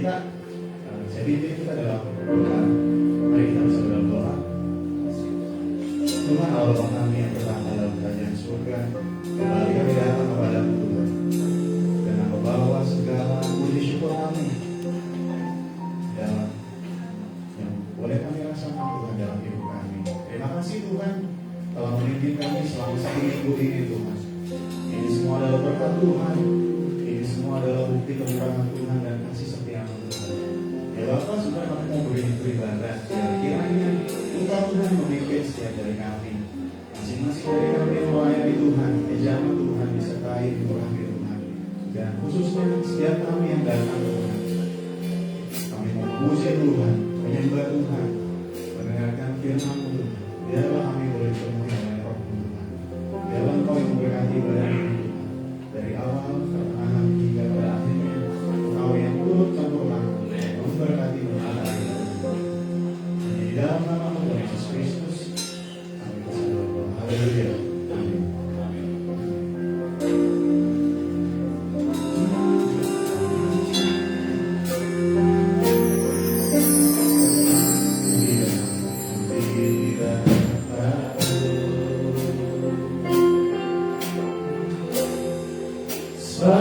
kita saya pimpin kita dalam doa. Mari kita bisa berdoa. Tuhan Allah kami yang berada dalam kerajaan surga, kembali kami datang kepada-Mu Tuhan dengan membawa segala puji syukur kami dalam yang boleh kami rasakan Tuhan dalam hidup kami. Terima kasih Tuhan telah memimpin kami selama 1 minggu ini Tuhan. Ini semua adalah berkat Tuhan. Ini semua adalah bukti kemurahan Tuhan dan kasih setia-Mu Tuhan. Ya Bapak, sudah kami mau beribadah. Kiranya Engkau Tuhan memimpin setiap dari kami. Masing-masing dari kami yang melayani Tuhan, jamah Tuhan disertai murahi Tuhan. Dan khususnya setiap kami yang datang Tuhan, kami mau memuji Tuhan, menyembah Tuhan, mendengarkan firman-Mu Tuhan. Biarlah kami boleh dipenuhi oleh Roh-Mu Tuhan. Biarlah Engkau yang memberkati ibadah ini Tuhan. Dari awal, pertengahan hingga pada akhirnya, Engkau yang turut campur tangan memberkati ibadah ini. Di dalam nama Tuhan Yesus Kristus, kami berdoa. Haleluya. Amin. Selamat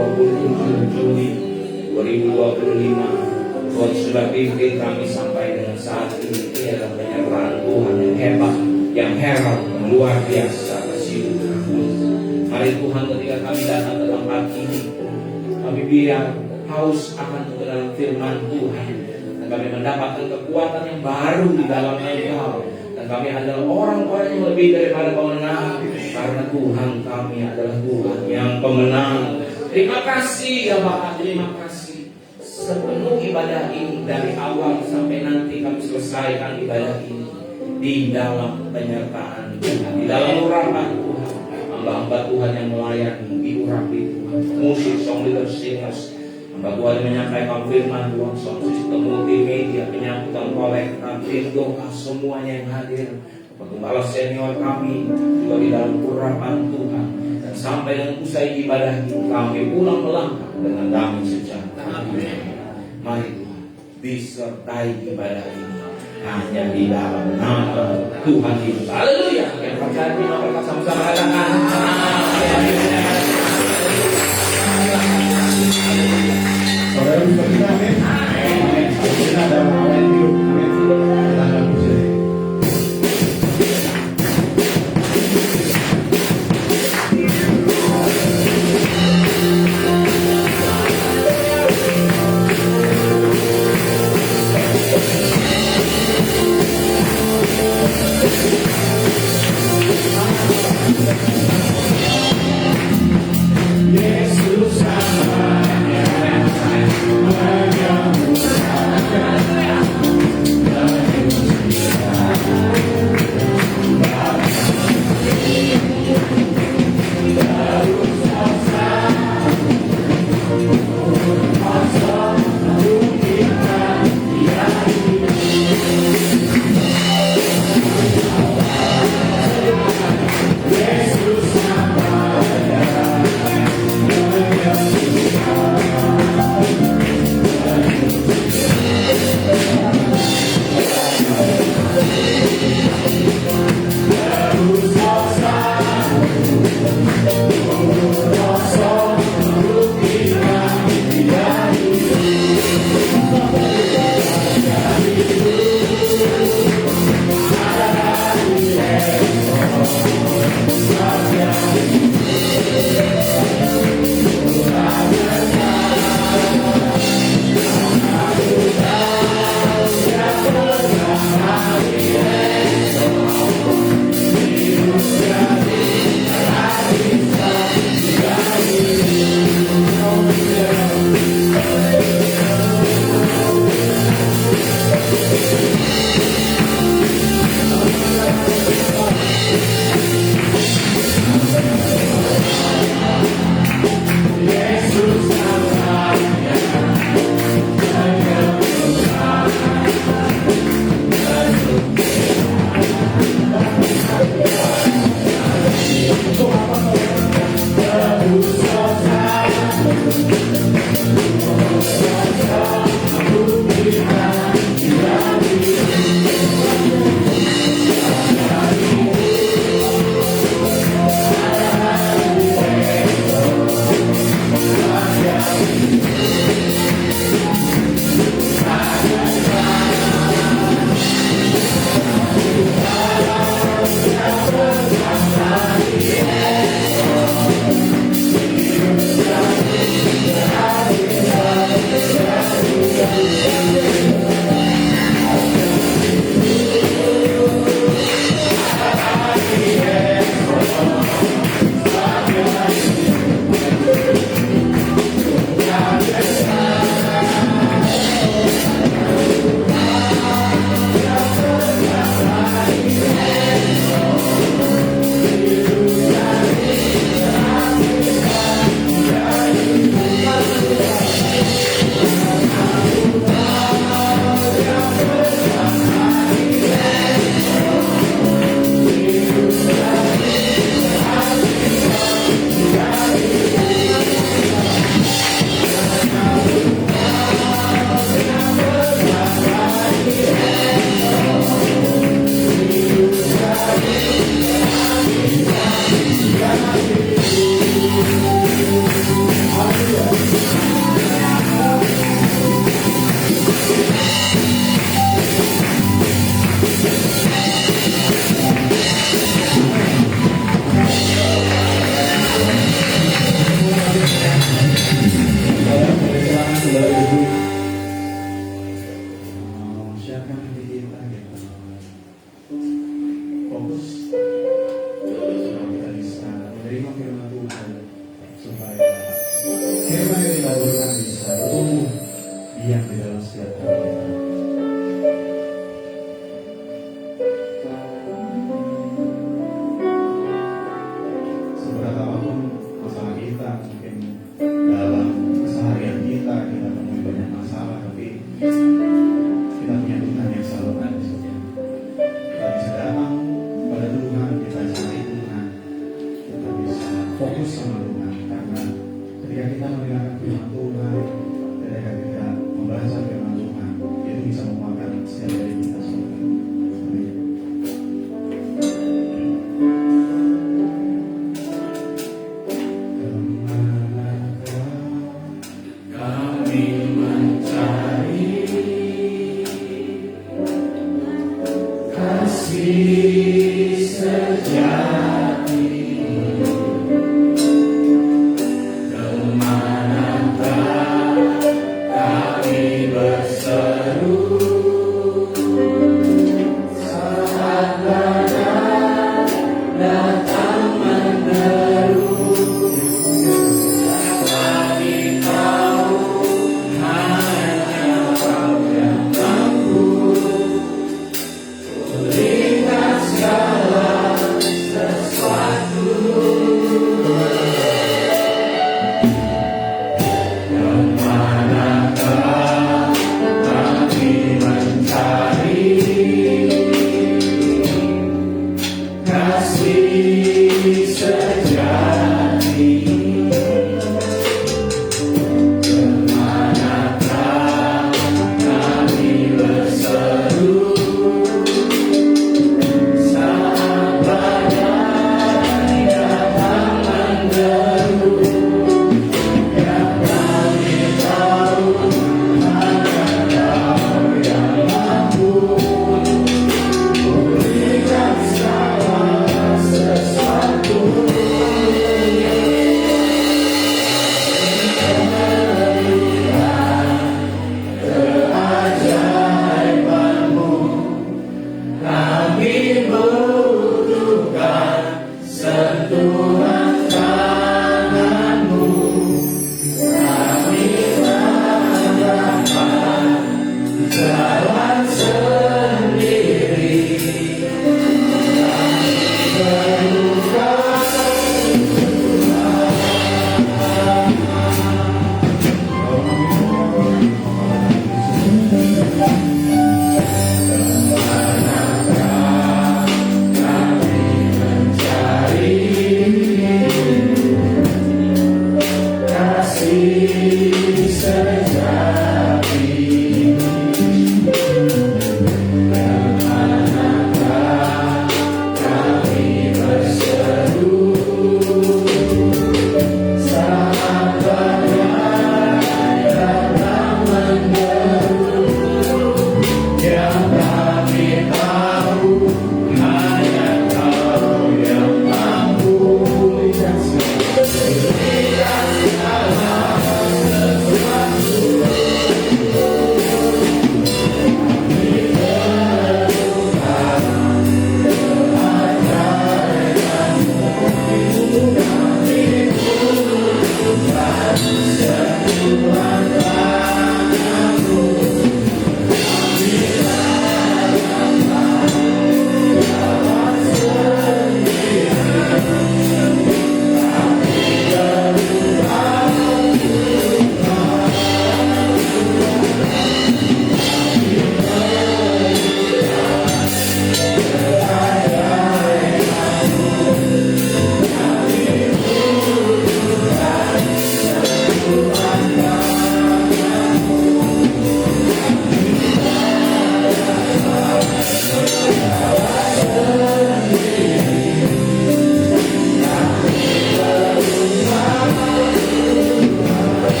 27 Juli 2025. Tuhan sudah pimpin kami sampai dengan saat ini. Ini adalah penyertaan Tuhan yang hebat, yang heran, yang luar biasa. Mari Tuhan, ketika kami datang ke tempat ini, kami biar haus akan mengenal firman Tuhan, dan kami mendapatkan kekuatan yang baru di dalam Engkau, dan kami adalah orang-orang yang lebih daripada pemenang, karena Tuhan kami adalah Tuhan yang pemenang. Terima kasih ya Bapak, terima kasih. Sepenuh ibadah ini dari awal sampai nanti kami selesaikan ibadah ini di dalam penyertaan Tuhan, di dalam urapan Tuhan. Hamba-hamba Tuhan yang melayani diurapi Tuhan. Musik, song leader, singers, hamba Tuhan yang menyampaikan firman Tuhan, sound system, multimedia, penyambutan kolektor, tim doa, semuanya yang hadir. Pengembala senior kami juga di dalam urapan Tuhan. Dan sampai dengan usai ibadah ini kami pulang melangkah dengan damai sejahtera. Mari Tuhan disertai ibadah ini hanya di dalam nama Tuhan Yesus. Haleluya. Yang percaya kita berkata sama-sama katakan Saudara bisa kita amin. Amin. Kita ada awal hidup. Amin. Kita akan puji. diam di dalam setiap hati kita. Seberapa apapun masalah kita, mungkin dalam keseharian kita temui banyak masalah, tapi kita punya Tuhan yang selalu ada. Kita bisa datang pada Tuhan, kita cari Tuhan, kita bisa fokus sama Tuhan, karena ketika kita mendengarkan firman Tuhan, ketika kita membaca firman Tuhan, itu bisa menguatkan setiap dari kita semua. Amin. Kami mencari kasih sejati, kemanakah kami berseru saat badai datang menderu. Kami tahu hanya Kau yang mampu pulihkan segala sesuatu. Kemanakah kami mencari kasih sejati, kemanakah kami berseru saat badai datang menderu. Yang kami tahu hanya Kau yang mampu pulihkan segala sesuatu. Keajaiban-Mu kami butuhkan, sentuhan tangan-Mu kami tanyakan, jalan sendiri kami berluka. Kami mencari kasih sejati, kemanakah kami berseru saat badai datang menderu. Yang kami tahu hanya Kau yang mampu pulihkan segala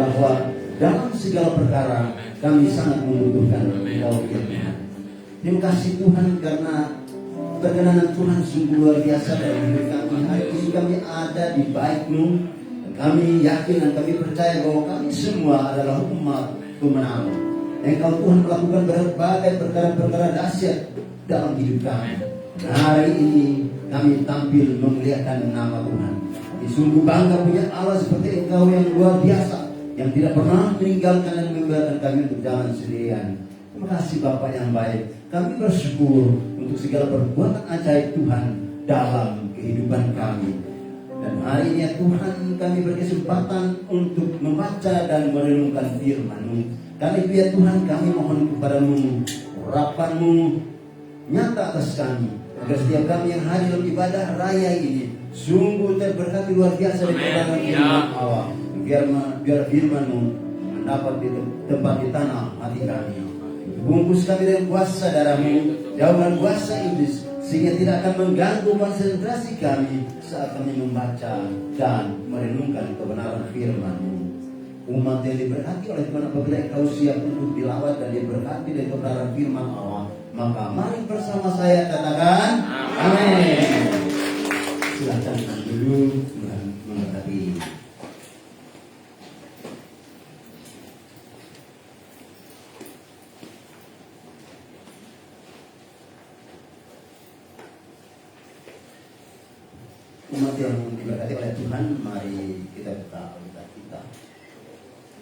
bahwa dalam segala perkara kami sangat membutuhkan Engkau ya Tuhan. Terima kasih Tuhan karena perkenanan Tuhan sungguh luar biasa dalam hidup kami. Hari ini kami ada di bait-Mu. Kami yakin dan kami percaya bahwa kami semua adalah umat pemenang. Engkau Tuhan melakukan berbagai perkara-perkara dahsyat dalam hidup kami. Nah, hari ini kami tampil memuliakan nama Tuhan. Kami sungguh bangga punya Allah seperti Engkau yang luar biasa, yang tidak pernah meninggalkan dan membiarkan kami untuk jalan sendirian. Terima kasih Bapak yang baik. Kami bersyukur untuk segala perbuatan ajaib Tuhan dalam kehidupan kami. Dan hari ini ya Tuhan, kami berkesempatan untuk membaca dan merenungkan firman-Mu. Kali itu ya Tuhan, kami mohon kepada-Mu, urapan-Mu nyata atas kami, agar setiap kami yang hadir dalam ibadah raya ini sungguh terberkati luar biasa dari kebenaran firman Allah. Biar firman-Mu mendapat di tempat di tanah hati kami. Bungkus kami dengan kuasa darah-Mu, jauhkan kuasa iblis, sehingga tidak akan mengganggu konsentrasi kami saat kami membaca dan merenungkan kebenaran firman-Mu. Umat yang diberkati oleh Tuhan apabila Engkau siap untuk dilawat dan diberkati dari kebenaran firman Allah, maka mari bersama saya katakan amin. Silakan dulu, Tuhan memberkati. Umat yang diberkati oleh Tuhan, mari kita buka Alkitab kita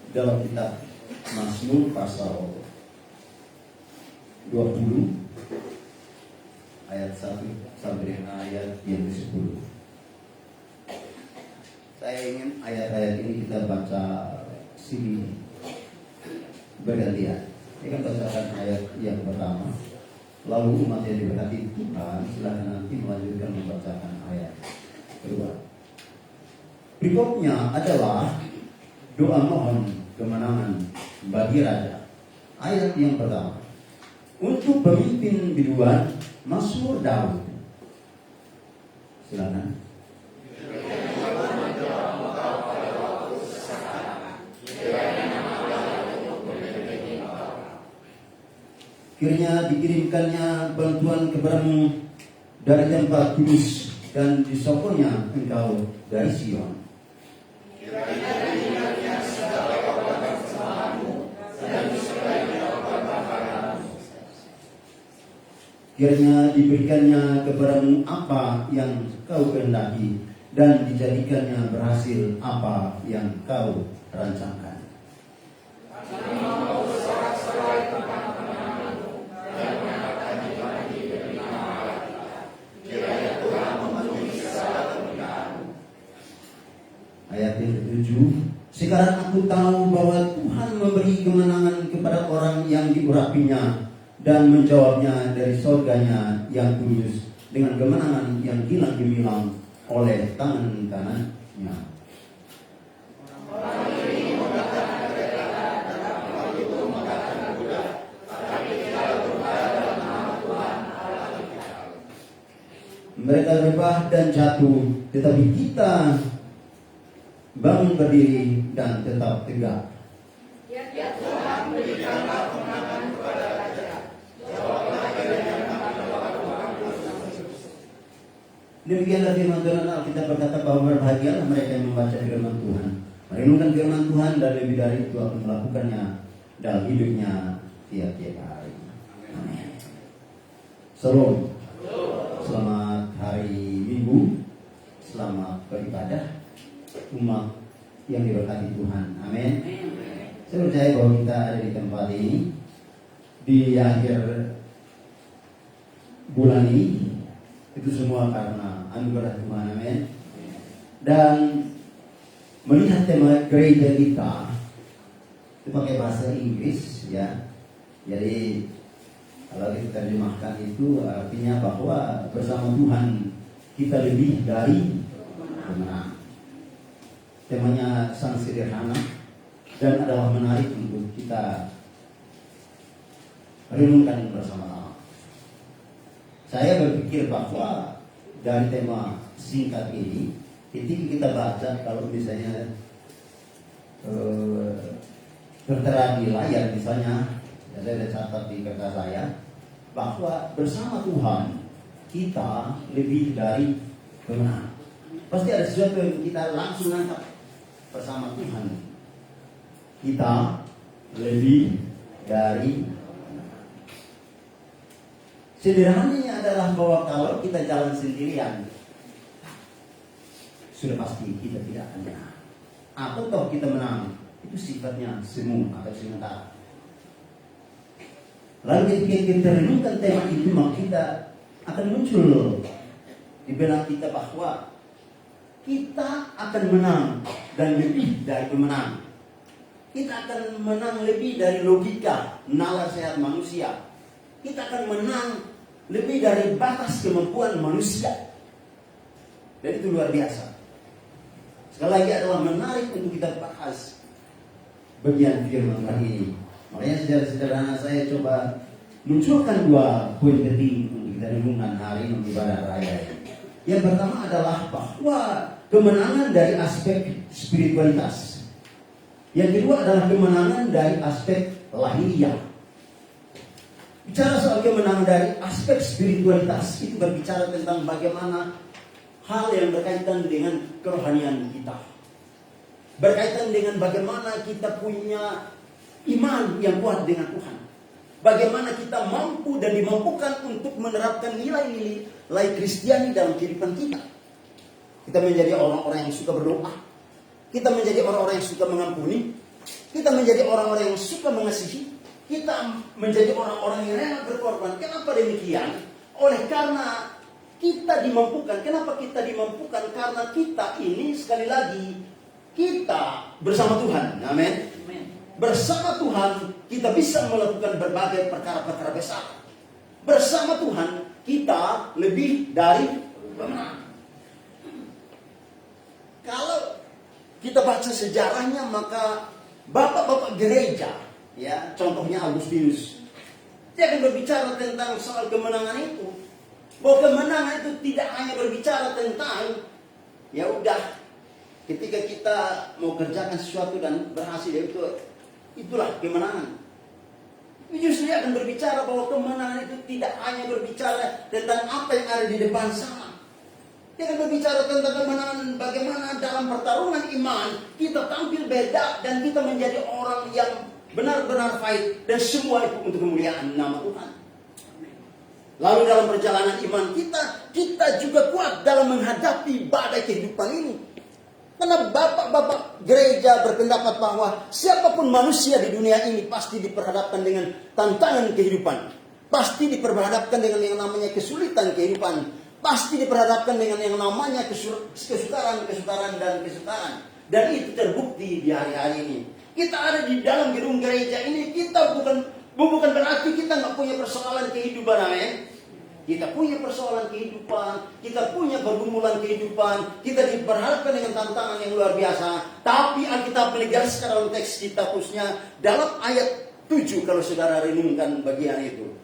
dalam kitab Mazmur pasal 20 ayat 1 sampai dengan ayat yang ke-10. Saya ingin ayat-ayat ini kita baca sini bergantian. Saya akan bacakan ayat yang pertama, lalu umat yang diberkati Tuhan silakan nanti melanjutkan membacakan ayat kedua. Berikutnya adalah doa mohon kemenangan bagi raja. Ayat yang pertama, untuk pemimpin biduan Mazmur Daud. Silakan. Kiranya dikirimkannya bantuan kepadamu dari tempat kudus dan disokornya engkau dari Sion. Kiranya diberikannya kepadamu apa yang kau kehendaki dan dijadikannya berhasil apa yang kau rancangkan. Ayat yang ke-7, sekarang aku tahu bahwa Tuhan memberi kemenangan kepada orang yang diurapinya dan menjawabnya dari surganya yang kudus dengan kemenangan yang hilang gemilang oleh tangan kanannya. Mereka rebah dan jatuh, tetapi kita bangun berdiri dan tetap tegak. Ya Tuhan, berikanlah kemenangan kepada raja. Demikianlah firman Tuhan. Alkitab berkata bahwa berbahagialah mereka yang membaca firman Tuhan, merenungkan firman Tuhan, dan lebih dari itu akan melakukannya dalam hidupnya tiap-tiap hari. Amin. Shalom. Selamat hari Minggu. Selamat beribadah umat yang diberkati Tuhan. Amin. Saya percaya bahwa kita ada di tempat ini di akhir bulan ini, itu semua karena anugerah Tuhan. Amin. Dan melihat tema gereja kita itu pakai bahasa Inggris ya. Jadi kalau kita terjemahkan itu artinya bahwa bersama Tuhan kita lebih dari pemenang. Temanya sangat sederhana dan adalah menarik untuk kita renungkan bersama-sama. Saya berpikir bahwa dari tema singkat ini, ketika kita baca, kalau misalnya tertera di layar misalnya, saya ada catat di kertas saya, bahwa bersama Tuhan kita lebih dari pemenang. Pasti ada sesuatu yang kita langsung angkat. Bersama Tuhan kita lebih dari pemenang. Sederhananya adalah bahwa kalau kita jalan sendirian, sudah pasti kita tidak akan menang. Atau kalau kita menang, itu sifatnya semu atau sementara. Lalu ketika kita renungkan tema itu, maka kita akan muncul di benak kita bahwa kita akan menang dan lebih dari pemenang. Kita akan menang lebih dari logika nalar sehat manusia. Kita akan menang lebih dari batas kemampuan manusia. Dan itu luar biasa. Sekali lagi adalah menarik untuk kita bahas bagian firman Tuhan ini. Makanya secara sederhana saya coba munculkan 2 poin penting untuk kita renungkan hari ini ibadah raya ini. Yang pertama adalah bahwa kemenangan dari aspek spiritualitas. Yang kedua adalah kemenangan dari aspek lahiriah. Bicara soal kemenangan dari aspek spiritualitas, itu berbicara tentang bagaimana hal yang berkaitan dengan kerohanian kita. Berkaitan dengan bagaimana kita punya iman yang kuat dengan Tuhan. Bagaimana kita mampu dan dimampukan untuk menerapkan nilai-nilai Kristiani dalam kehidupan kita. Kita menjadi orang-orang yang suka berdoa. Kita menjadi orang-orang yang suka mengampuni. Kita menjadi orang-orang yang suka mengasihi. Kita menjadi orang-orang yang rela berkorban. Kenapa demikian? Oleh karena kita dimampukan. Kenapa kita dimampukan? Karena kita ini sekali lagi kita bersama Tuhan. Amin. Bersama Tuhan kita bisa melakukan berbagai perkara-perkara besar. Bersama Tuhan kita lebih dari pemenang. Kalau kita baca sejarahnya, maka bapak-bapak gereja, ya, contohnya Agustinus, dia akan berbicara tentang soal kemenangan itu. Bahwa kemenangan itu tidak hanya berbicara tentang ya udah ketika kita mau kerjakan sesuatu dan berhasil, itulah kemenangan. Justru dia akan berbicara bahwa kemenangan itu tidak hanya berbicara tentang apa yang ada di depan sana. Dia akan berbicara tentang kemenangan bagaimana dalam pertarungan iman kita tampil beda dan kita menjadi orang yang benar-benar fight, dan semua itu untuk kemuliaan nama Tuhan. Lalu dalam perjalanan iman kita juga kuat dalam menghadapi badai kehidupan ini. Karena bapak-bapak gereja berpendapat bahwa siapapun manusia di dunia ini pasti diperhadapkan dengan tantangan kehidupan. Pasti diperhadapkan dengan yang namanya kesulitan kehidupan. Pasti diperhadapkan dengan yang namanya kesukaran dan kesukaran. Dan itu terbukti di hari-hari ini. Kita ada di dalam gedung gereja ini, kita bukan berarti kita nggak punya persoalan kehidupan, amin. Kita punya persoalan kehidupan, kita punya pergumulan kehidupan, kita diperhadapkan dengan tantangan yang luar biasa. Tapi Alkitab menegaskan dalam teks kita khususnya dalam ayat 7 kalau saudara renungkan bagian itu.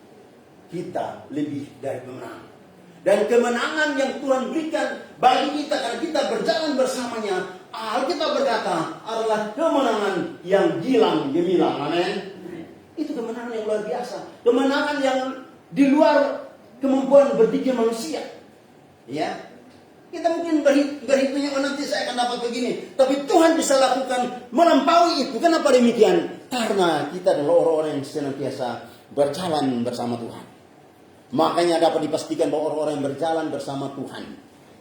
Kita lebih dari pemenang. Dan kemenangan yang Tuhan berikan bagi kita karena kita berjalan bersamanya, Alkitab berkata adalah kemenangan yang gilang gemilang, amin. Itu kemenangan yang luar biasa, kemenangan yang di luar kemampuan berpikir manusia. Ya, kita mungkin berhitungnya nanti saya akan dapat begini, tapi Tuhan bisa lakukan melampaui itu. Kenapa demikian? Karena kita adalah orang-orang yang senantiasa berjalan bersama Tuhan. Makanya dapat dipastikan bahwa orang-orang yang berjalan bersama Tuhan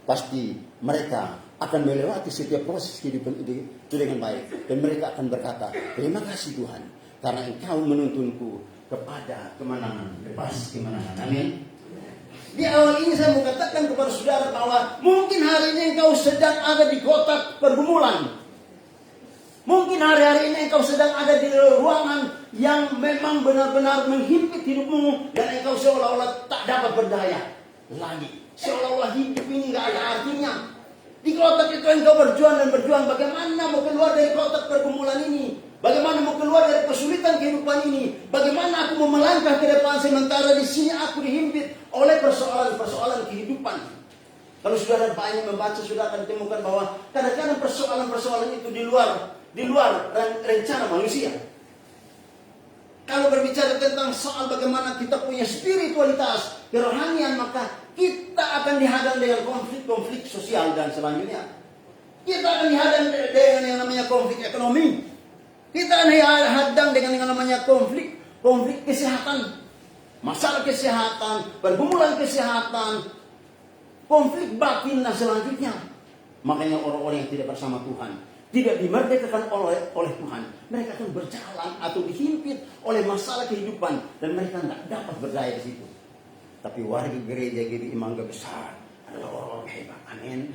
pasti mereka akan melewati setiap proses kehidupan itu dengan baik, dan mereka akan berkata, terima kasih Tuhan karena Engkau menuntunku kepada kemenangan, lepas kemenangan. Amin. Di awal ini saya mau katakan kepada saudara bahwa mungkin hari ini engkau sedang ada di kotak pergumulan. Mungkin hari-hari ini engkau sedang ada di ruangan yang memang benar-benar menghimpit hidupmu, dan engkau seolah-olah tak dapat berdaya lagi. Seolah-olah hidup ini gak ada artinya. Di kotak itu engkau berjuang dan berjuang. Bagaimana mau keluar dari kotak pergumulan ini? Bagaimana mau keluar dari kesulitan kehidupan ini? Bagaimana aku mau melangkah ke depan sementara di sini aku dihimpit oleh persoalan-persoalan kehidupan? Kalau saudara banyak membaca, sudah akan temukan bahwa kadang-kadang persoalan-persoalan itu di luar di luar rencana manusia. Kalau berbicara tentang soal bagaimana kita punya spiritualitas, kerohanian, maka kita akan dihadang dengan konflik-konflik sosial dan selanjutnya. Kita akan dihadang dengan yang namanya konflik ekonomi. Kita akan dihadang dengan yang namanya konflik kesehatan. Masalah kesehatan, pergumulan kesehatan, konflik batin dan selanjutnya. Makanya orang-orang yang tidak bersama Tuhan, tidak dimerdekakan oleh Tuhan, mereka akan berjalan atau dihimpit oleh masalah kehidupan dan mereka tidak dapat berdaya di situ. Tapi warga gereja GBI Mangga Besar adalah orang-orang hebat. Amin.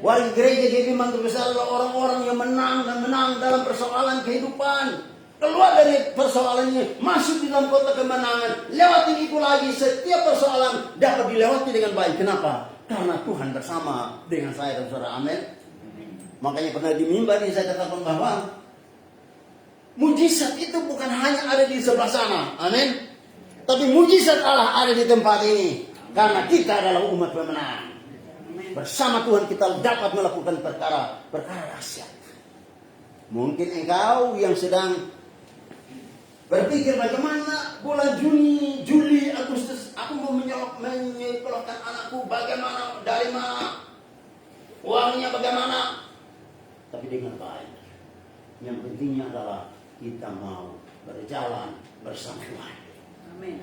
Warga gereja GBI Mangga Besar adalah orang-orang yang menang dalam persoalan kehidupan. Keluar dari persoalannya, masuk di dalam kota kemenangan, lewatin itu lagi. Setiap persoalan dapat dilewati dengan baik. Kenapa? Karena Tuhan bersama dengan saya dan saudara. Amin. Makanya pernah di mimbar ini saya katakan bahwa mujizat itu bukan hanya ada di sebelah sana. Amin. Tapi mujizat Allah ada di tempat ini. Karena kita adalah umat pemenang. Bersama Tuhan kita dapat melakukan perkara dahsyat. Mungkin engkau yang sedang berpikir bagaimana bulan Juni, Juli, Agustus aku mau menyekolahkan anakku, bagaimana, dari mana, uangnya bagaimana. Tapi dengan baik. Yang pentingnya adalah kita mau berjalan bersama Tuhan. Amin.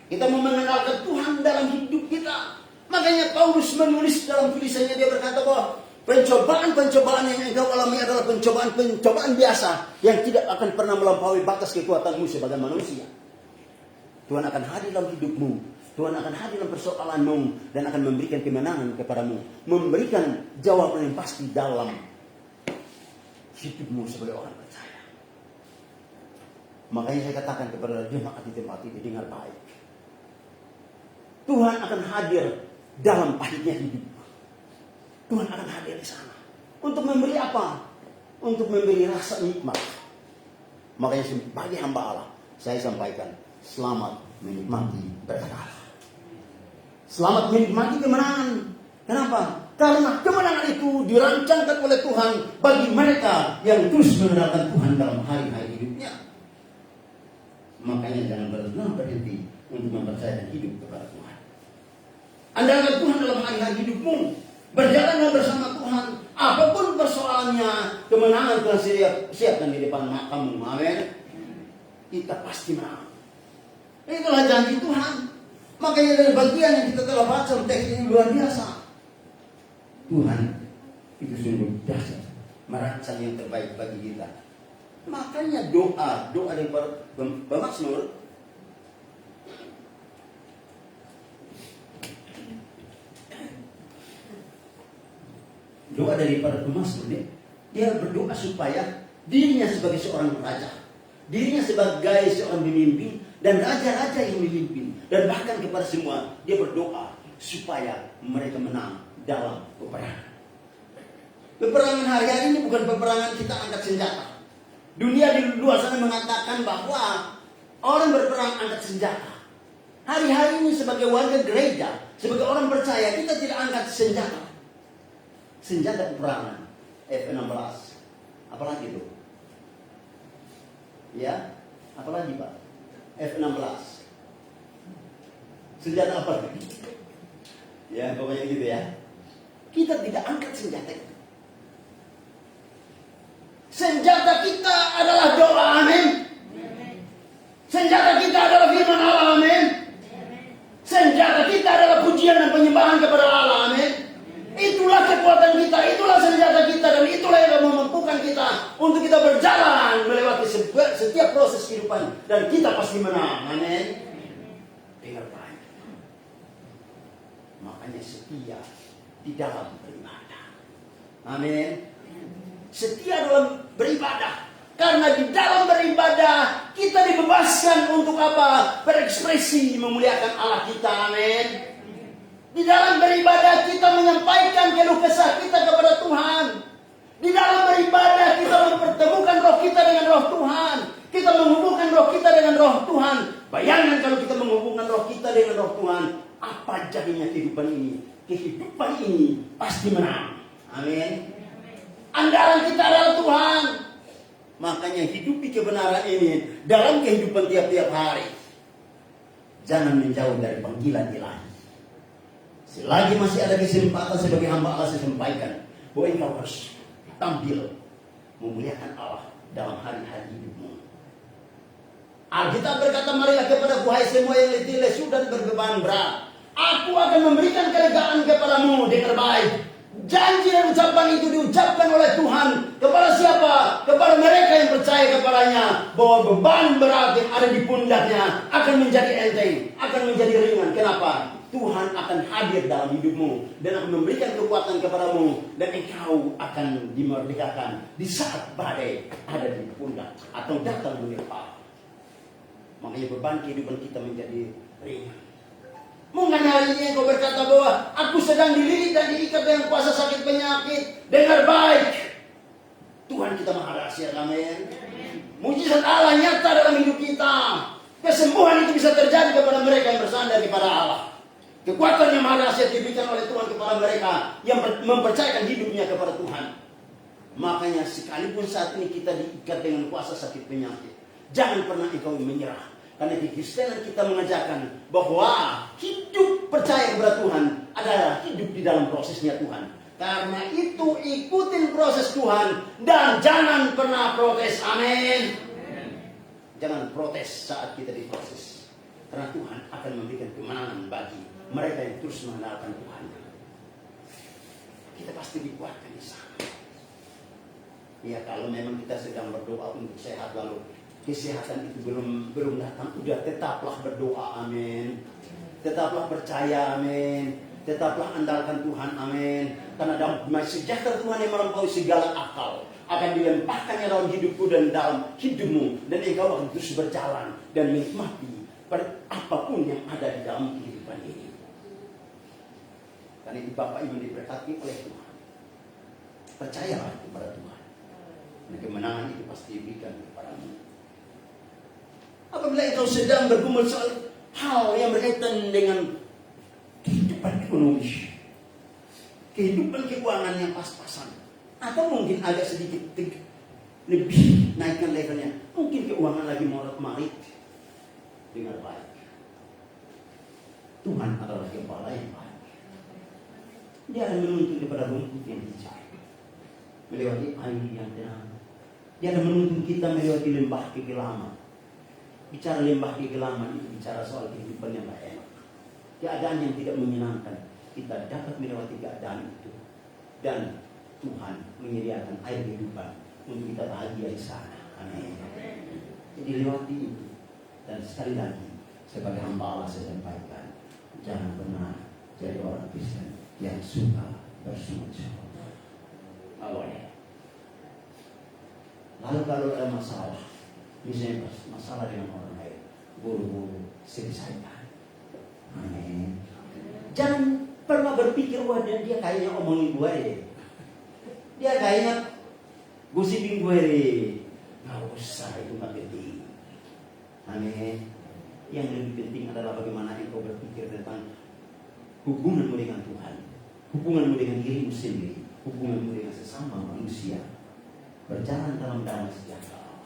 Kita mau mengenalkan Tuhan dalam hidup kita. Makanya Paulus menulis dalam tulisannya, dia berkata bahwa pencobaan-pencobaan yang engkau alami adalah pencobaan biasa yang tidak akan pernah melampaui batas kekuatanmu sebagai manusia. Tuhan akan hadir dalam hidupmu. Tuhan akan hadir dalam persoalanmu dan akan memberikan kemenangan kepadamu, memberikan jawaban yang pasti dalam hidupmu sebagai orang percaya. Makanya saya katakan kepada jemaat di tempat ini, dengar baik. Tuhan akan hadir dalam pahitnya hidup. Tuhan akan hadir di sana. Untuk memberi apa? Untuk memberi rasa nikmat. Makanya sebagai hamba Allah, saya sampaikan, selamat menikmati berkat Allah. Selamat menikmati kemenangan. Kenapa? Karena kemenangan itu dirancangkan oleh Tuhan bagi mereka yang terus mengenalkan Tuhan dalam hari-hari hidupnya. Makanya jangan berhenti untuk mempercayakan hidup kepada Tuhan. Andalkan Tuhan dalam hari-hari hidupmu. Berjalanlah bersama Tuhan. Apapun persoalannya, kemenangan Tuhan siapkan di depan kamu. Amin. Kita pasti menang. Itulah janji Tuhan. Makanya dari bagian yang kita telah baca teks ini luar biasa. Tuhan itu sungguh dahsyat, merancang yang terbaik bagi kita. Makanya doa dari pemazmur doa dari para pemazmur, dia berdoa supaya dirinya sebagai seorang raja, dirinya sebagai seorang pemimpin dan raja-raja yang memimpin, dan bahkan kepada semua dia berdoa supaya mereka menang dalam peperangan. Peperangan hari-hari ini bukan peperangan kita angkat senjata. Dunia di luar sana mengatakan bahwa orang berperang angkat senjata. Hari-hari ini sebagai warga gereja, sebagai orang percaya, kita tidak angkat senjata. Senjata peperangan F-16. Apalagi itu? Ya, apalagi Pak? F-16. Senjata apa? Ya, pokoknya gitu ya. Kita tidak angkat senjata itu. Senjata kita adalah doa, amin. Senjata kita adalah firman Allah, amin. Senjata kita adalah pujian dan penyembahan kepada Allah, amin. Itulah kekuatan kita, itulah senjata kita, dan itulah yang memampukan kita untuk kita berjalan melewati setiap proses kehidupan, dan kita pasti menang, amin. Dengar baik. Makanya setia di dalam beribadah, amin. Setia dalam beribadah, karena di dalam beribadah kita dibebaskan untuk apa? Berekspresi memuliakan Allah kita, amin. Di dalam beribadah kita menyampaikan keluh kesah kita kepada Tuhan. Di dalam beribadah kita mempertemukan roh kita dengan roh Tuhan. Kita menghubungkan roh kita dengan roh Tuhan. Bayangkan kalau kita menghubungkan roh kita dengan roh Tuhan, apa jadinya kehidupan ini? Kehidupan ini pasti menang. Amin. Andalan kita adalah Tuhan. Makanya hidupi kebenaran ini dalam kehidupan tiap-tiap hari. Jangan menjauh dari panggilan ilahi. Selagi masih ada kesempatan sebagai hamba Allah, saya sampaikan bahwa engkau harus tampil memuliakan Allah dalam hari-hari hidupmu. Alkitab berkata, marilah kepadaku hai semua yang letih lesu dan berbeban berat, aku akan memberikan kelegaan kepadamu. Dengar baik, janji dan ucapan itu diucapkan oleh Tuhan kepada siapa? Kepada mereka yang percaya kepadanya, bahwa beban berat yang ada di pundaknya akan menjadi enteng, akan menjadi ringan. Kenapa? Tuhan akan hadir dalam hidupmu dan akan memberikan kekuatan kepadamu, dan engkau akan dimerdekakan di saat badai ada di pundak atau datang menimpa. Makanya beban kehidupan kita menjadi ringan. Mungkin hari ini engkau berkata bahwa aku sedang dililit dan diikat dengan kuasa sakit penyakit. Dengar baik, Tuhan kita maha rahasia. Amin. Mujizat Allah nyata dalam hidup kita. Kesembuhan itu bisa terjadi kepada mereka yang bersandar kepada Allah. Kekuatan yang maha rahasia diberikan oleh Tuhan kepada mereka yang mempercayakan hidupnya kepada Tuhan. Makanya sekalipun saat ini kita diikat dengan kuasa sakit penyakit, jangan pernah engkau menyerah. Karena di Kristenan kita mengajarkan bahwa hidup percaya kepada Tuhan adalah hidup di dalam prosesnya Tuhan. Karena itu ikutin proses Tuhan dan jangan pernah protes. Amin. Jangan protes saat kita diproses. Karena Tuhan akan memberikan kemenangan bagi mereka yang terus mengandalkan Tuhan. Kita pasti dikuatkan di sana. Ya, kalau memang kita sedang berdoa untuk sehat lalu kesehatan itu belum datang, udah tetaplah berdoa. Amin. Tetaplah percaya. Amin. Tetaplah andalkan Tuhan. Amin. Karena damai sejahtera Tuhan yang melampaui segala akal akan dilempahkannya dalam hidupku dan dalam hidupmu, dan engkau akan terus berjalan dan menikmati apapun yang ada di dalam kehidupan ini. Karena itu Bapak Ibu diberkati oleh Tuhan. Percayalah kepada Tuhan. Dan kemenangan itu pasti diberikan kepadamu. Apabila engkau sedang bergumul soal hal yang berkaitan dengan kehidupan ekonomi, kehidupan keuangan yang pas-pasan, atau mungkin agak sedikit lebih naikkan levelnya, mungkin keuangan lagi morat-marit, dengar baik, Tuhan adalah Gembala yang baik. Dia akan menuntun kepada rumput yang hijau, melewati air yang tenang. Dia akan menuntun kita melewati lembah kegelapan. Bicara lembah kegelapan itu bicara soal kehidupan yang tak enak, keadaan yang tidak menyenangkan. Kita dapat melewati keadaan itu, dan Tuhan menyediakan air kehidupan untuk kita bahagia di sana. Amin. Jadi lewati itu. Dan sekali lagi, sebagai hamba Allah saya sampaikan, jangan pernah jadi orang Kristen yang suka bersujud. Lalu kalau ada masalah, misalnya masalah dengan orang lain, buru-buru selesaikan. Amin. Jangan pernah berpikir, wah dia kayaknya omongin gue deh, dia kayaknya gosipin gue deh. Nggak usah, itu nggak penting. Amin. Yang lebih penting adalah bagaimana engkau berpikir tentang hubunganmu dengan Tuhan, hubunganmu dengan dirimu sendiri, hubunganmu dengan sesama manusia. Berjalan dalam damai sejahtera,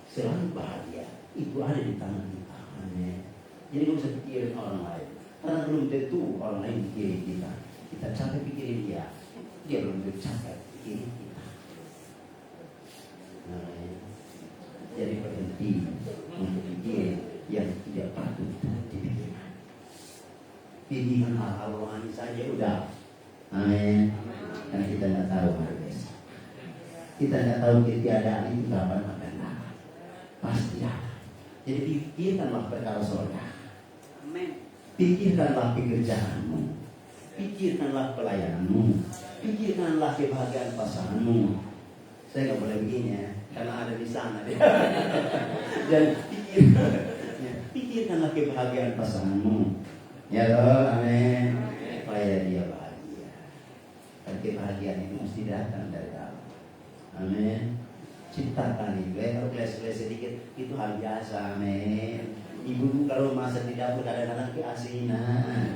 selalu bahagia. Itu ada di tangan kita. Amin. Jadi gak usah pikirin orang lain, karena belum tentu orang lain pikirin kita. Kita capek pikirin dia belum tentu capek pikirin kita. Jadi berhenti untuk pikirin yang tidak patut dipikirkan. Pilihan hal-hal rohani saja udah. Amin. Karena kita tidak tahu hari besok. Kita tidak tahu ketiadaan itu kapan akan datang. Pasti ada. Jadi pikirkanlah perkara surga. Amin. Pikirkanlah pekerjaanmu. Pikirkanlah pelayananmu. Pikirkanlah kebahagiaan pasanganmu. Saya nggak boleh begini ya, karena ada di sana. Dan pikirkanlah kebahagiaan pasanganmu. Ya loh, amin. Supaya dia bahagia. Dan kebahagiaan itu mesti datang dari dalam. Amin. Ciptakan itu. Kalau kelas-kelas sedikit itu hal biasa. Amin. Ibu kalau masak di dapur kadang-kadang keasinan.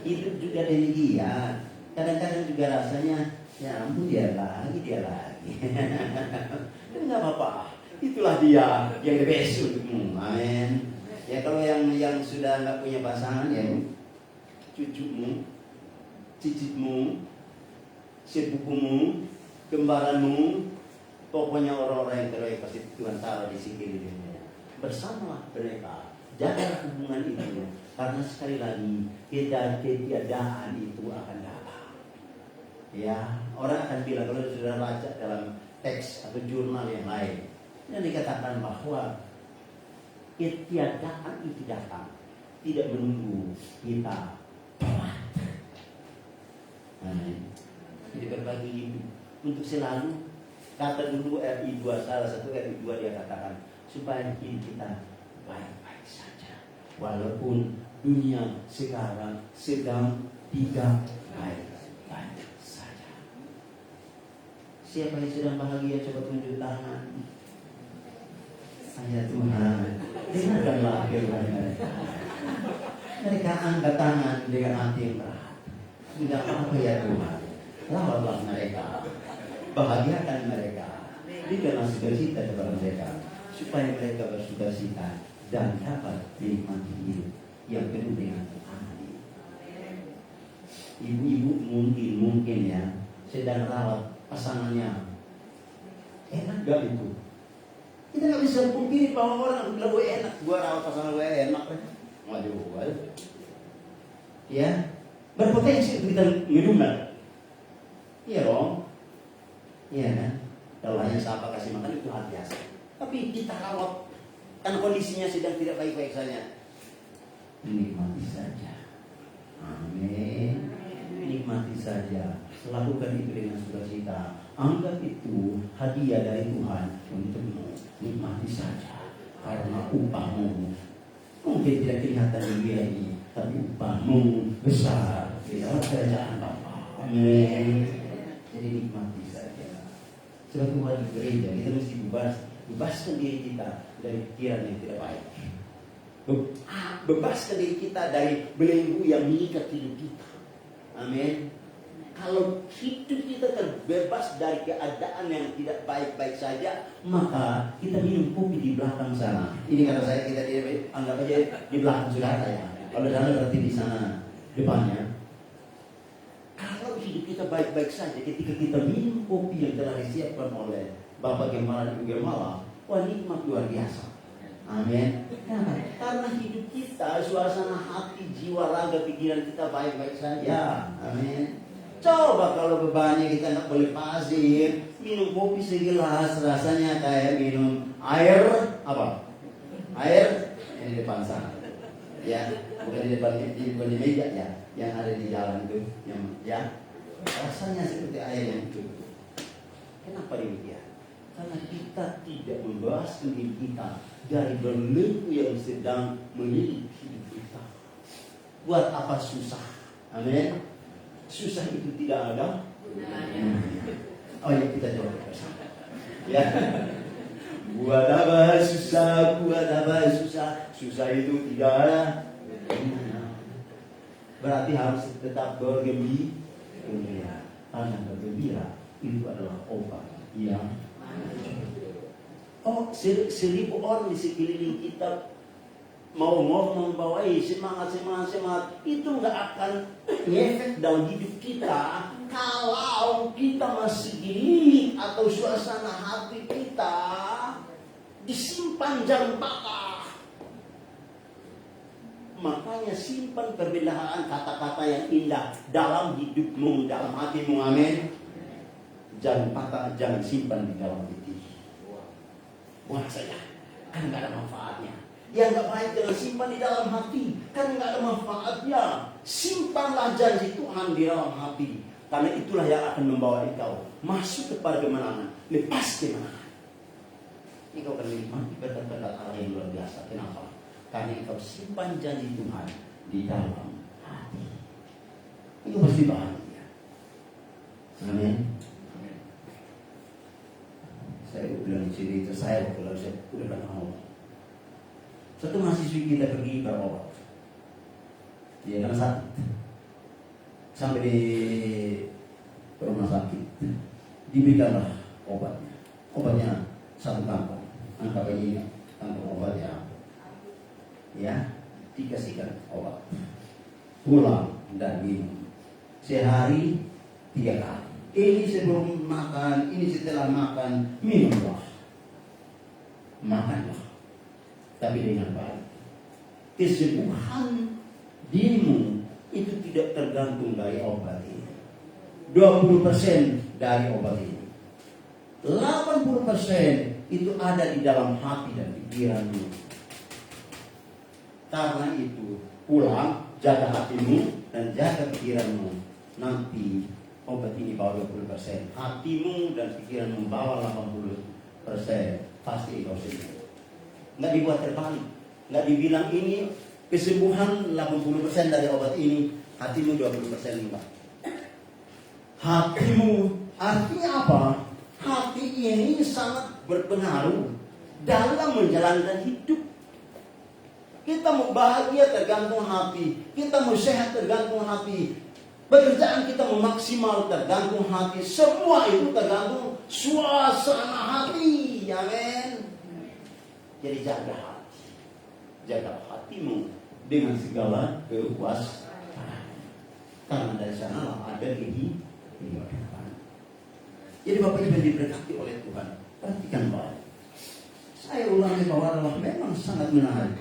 Itu juga demikian. Kadang-kadang juga rasanya, ya ampun dia lagi. Kan nggak apa-apa. Itulah dia yang the best untukmu. Amin. Ya kalau yang sudah nggak punya pasangan ya cucumu, cicitmu, sepupumu, kembaranmu, pokoknya orang-orang yang terbaik pasti Tuhan taruh di sini dunia. Bersama mereka jaga hubungan itu, karena sekali lagi ketiadaan itu akan datang. Ya, orang akan bilang kalau sudah baca dalam teks atau jurnal yang lain, yang dikatakan bahwa ketiadaan itu datang, tidak menunggu kita telat. Jadi berbagi hidup untuk selalu, kata dulu RI 2, salah satu RI 2 dia katakan supaya hidup kita baik-baik saja, walaupun dunia sekarang sedang tidak baik-baik saja. Siapa yang sedang bahagia coba tunjuk tangan. Ya Tuhan, dengarkanlah firman mereka. Mereka angkat tangan dengan hati yang berat. Tidak apa-apa ya Tuhan, rawatlah mereka, bahagiakan mereka, berikanlah sukacita kepada mereka, supaya mereka bersukacita dan dapat menikmati hidup yang penuh dengan Tuhan. Ibu-ibu mungkin ya sedang rawat pasangannya, enak gak itu? Kita nggak bisa pungkiri bahwa orang bilang gue enak, gue rawat pasangan gue enak, waduh, ya berpotensi untuk kita ngedumel, iya dong, iya kan? Kalau hanya siapa kasih makan itu hal biasa, tapi kita rawat kan kondisinya sedang tidak baik-baik saja, nikmati saja, amin, nikmati saja, lakukan itu dengan sukacita, anggap itu hadiah dari Tuhan untukmu. Nikmati saja, karena upahmu mungkin tidak kelihatan di dunia ini, tapi upahmu besar di dalam kerajaan Bapa. Amin. Jadi nikmati saja. Suatu hari di gereja kita mesti bebaskan diri kita dari pikiran yang tidak baik. Bebaskan diri kita dari belenggu yang mengikat hidup kita. Amin. Kalau hidup kita terbebas dari keadaan yang tidak baik-baik saja, maka kita minum kopi di belakang sana. Ini kata saya, kita anggap aja di belakang saudara ya. Kalau saudara berarti di sana depannya. Kalau hidup kita baik-baik saja, ketika kita minum kopi yang telah disiapkan oleh Bapak Gembala dan Ibu Gembala, wah nikmat luar biasa. Amin. Karena hidup kita, suasana hati, jiwa, raga, pikiran kita baik-baik saja. Amin. Coba kalau bebannya kita nggak boleh pasir, minum kopi segelas rasanya kayak minum air apa? Air yang di depan sana, ya, bukan di depan di meja ya, yang ada di jalan itu, yang ya rasanya seperti air yang itu. Kenapa demikian? Karena kita tidak membebaskan diri kita dari belenggu yang sedang melilit hidup kita. Buat apa susah? Amin. Susah itu tidak ada. Oh ya, kita coba bersama. Ya. Buat apa susah? Susah itu tidak ada. Berarti harus tetap bergembira. Karena bergembira itu adalah obat yang seribu orang di sekeliling kita mau membawai semangat itu nggak akan ngefek dalam hidup kita kalau kita masih dililit atau suasana hati kita disimpan jam patah. Makanya simpan perbelaan kata-kata yang indah dalam hidupmu, dalam hatimu, amin. Jangan patah, jangan simpan di dalam hati. Buang saja, kan nggak ada manfaatnya. Yang nggak baik jangan simpan di dalam hati, kan nggak ada manfaatnya. Simpanlah janji Tuhan di dalam hati, karena itulah yang akan membawa engkau masuk kepada kemenangan, lepas kemenangan. Engkau akan menikmati berkat-berkat Allah yang luar biasa. Kenapa? Karena engkau simpan janji Tuhan di dalam hati. Itu pasti bahagia. Amin. Saya bilang cerita saya kalau saya udah pernah ngomong. Satu mahasiswi kita pergi berobat, dia kena sakit. sampai di rumah sakit, diberikanlah obatnya. Obatnya satu kantong, anggap ini kantong obat ya, dikasihkan obat, pulang dan minum sehari 3 kali. Ini sebelum makan, ini setelah makan, minumlah, makanlah, tapi dengan baik. Kesembuhan dirimu itu tidak tergantung dari obat ini. 20% dari obat ini, 80% itu ada di dalam hati dan pikiranmu. Karena itu pulang, jaga hatimu dan jaga pikiranmu. Nanti obat ini bawa 20%, hatimu dan pikiranmu bawa 80%. Pasti kau sembuh. Nggak dibuat terbalik, nggak dibilang ini kesembuhan 80% dari obat ini, hatimu 20% enggak. Hatimu artinya apa? Hati ini sangat berpengaruh dalam menjalankan hidup. Kita mau bahagia tergantung hati, kita mau sehat tergantung hati, pekerjaan kita mau maksimal tergantung hati. Semua itu tergantung suasana hati. Amin. Jadi jaga hati, jaga hatimu dengan segala kewaspadaan, karena dari sanalah ada kehidupan. Jadi Bapak Ibu yang diberkati oleh Tuhan, perhatikan baik. Saya ulangi bahwa memang sangat menarik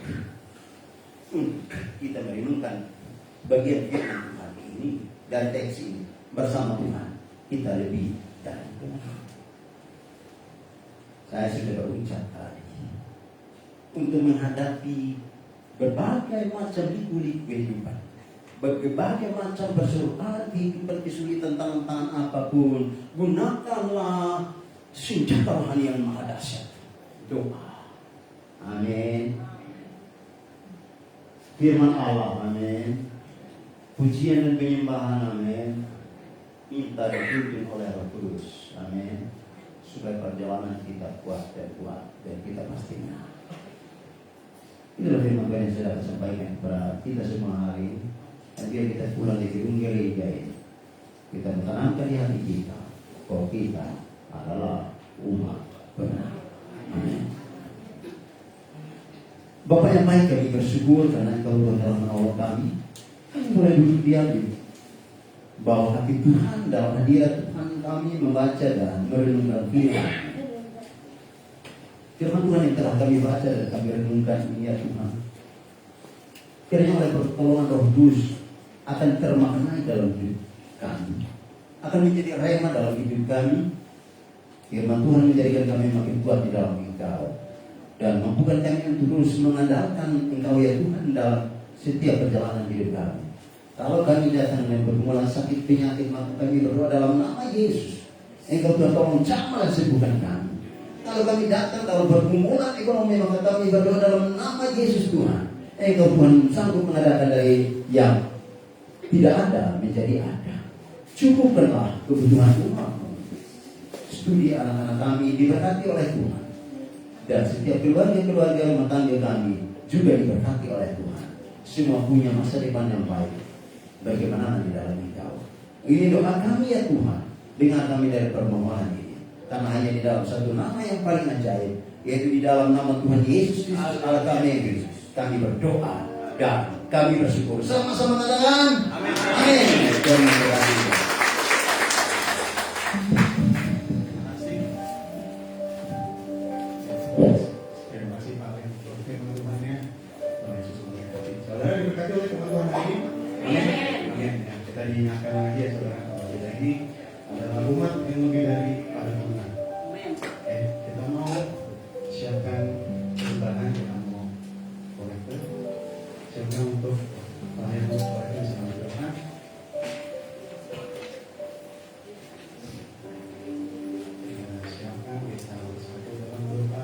kita merenungkan bagian firman Tuhan ini dari teks ini bersama Tuhan. Kita lebih dari Tuhan. Saya sudah berucap tadi untuk menghadapi berbagai macam liku-liku kehidupan, berbagai macam persoalan kehidupan, kesulitan, tantangan apapun, gunakanlah senjata rohani yang maha dahsyat, doa. Amin. Firman Allah, amin. Pujian dan penyembahan, amin. Minta dipimpin oleh Roh Kudus, amin. Supaya perjalanan kita kuat dan kita pasti menang. Inilah firman Tuhan yang saya dapat sampaikan kepada kita semua hari ini. Dan biar kita pulang di gedung gereja ini, kita menanamkan di hati kita bahwa kita adalah umat benar. Amin. Bapak yang baik, kami bersyukur karena Engkau Tuhan dalam menolong kami. Kami boleh duduk diam bahwa hati Tuhan dalam hadirat Tuhan kami membaca dan merenungkan firman. Firman Tuhan yang telah kami baca dan kami renungkan ini ya Tuhan, kiranya oleh pertolongan Roh Kudus akan termaknai dalam hidup kami, akan menjadi rema dalam hidup kami. Firman Tuhan menjadikan kami makin kuat di dalam Engkau dan mampukan kami untuk terus mengandalkan Engkau ya Tuhan dalam setiap perjalanan hidup kami. Kalau kami datang dengan pergumulan sakit penyakit, maka kami berdoa dalam nama Yesus. Engkau Tuhan tolong jamah dan sembuhkan kami. Kalau kami datang dalam pergumulan ekonomi, maka kami berdoa dalam nama Yesus Tuhan. Engkau Tuhan sanggup mengadakan dari yang tidak ada menjadi ada. Cukupkanlah kebutuhan umat. Studi anak-anak kami diberkati oleh Tuhan. Dan setiap keluarga rumah tangga kami juga diberkati oleh Tuhan. Semua punya masa depan yang baik. Bagaimana di dalam Engkau. Ini doa kami ya Tuhan. Dengar kami dari permohonan ini. Karena hanya di dalam satu nama yang paling ajaib, yaitu di dalam nama Tuhan Yesus Kristus Allah kami, kami berdoa dan kami bersyukur. Sama-sama katakan amin. Amin. Terima kasih. Terima kasih Pak Len untuk firman-Tuhannya. Tuhan Yesus memberkati. Saudara diberkati oleh Tuhan hari ini. Amin. Amin. Kita diingatkan lagi ya saudara, kalau kita ini adalah umat yang lebih dari pada Tuhan. Kita mau siapkan perubahan, kita mau kolektor, siapkan untuk pelayanan kolektor sama Tuhan. Siapkan kita bersatu dalam doa.